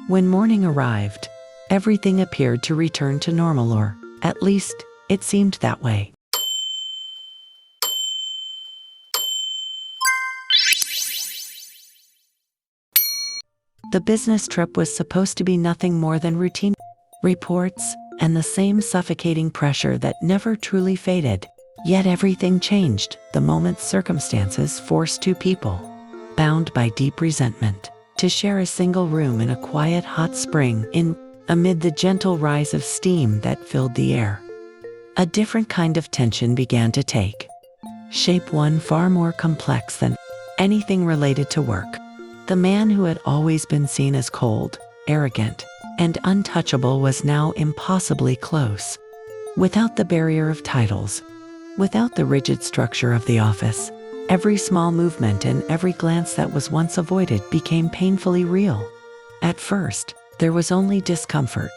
When morning arrived, everything appeared to return to normal, or at least it seemed that way. The business trip was supposed to be nothing more than routine reports and the same suffocating pressure that never truly faded. Yet everything changed the moment circumstances forced two people, bound by deep resentment, to share a single room in a quiet hot spring amid the gentle rise of steam that filled the air. A different kind of tension began to take shape, one far more complex than anything related to work. The man who had always been seen as cold, arrogant, and untouchable was now impossibly close. Without the barrier of titles, without the rigid structure of the office, every small movement and every glance that was once avoided became painfully real. At first, there was only discomfort.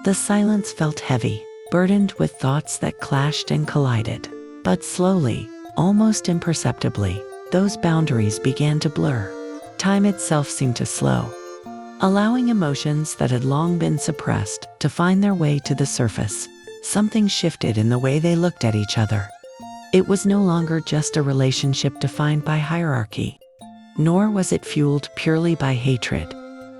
The silence felt heavy, burdened with thoughts that clashed and collided. But slowly, almost imperceptibly, those boundaries began to blur. Time itself seemed to slow, allowing emotions that had long been suppressed to find their way to the surface. Something shifted in the way they looked at each other. It was no longer just a relationship defined by hierarchy, nor was it fueled purely by hatred.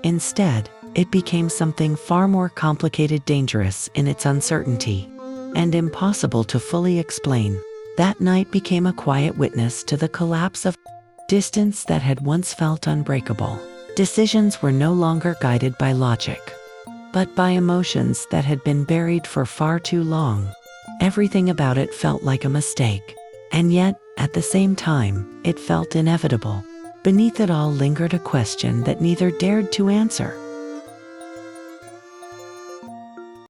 Instead, it became something far more complicated, dangerous in its uncertainty, and impossible to fully explain. That night became a quiet witness to the collapse of distance that had once felt unbreakable. Decisions were no longer guided by logic, but by emotions that had been buried for far too long. Everything about it felt like a mistake, and yet, at the same time, it felt inevitable. Beneath it all lingered a question that neither dared to answer.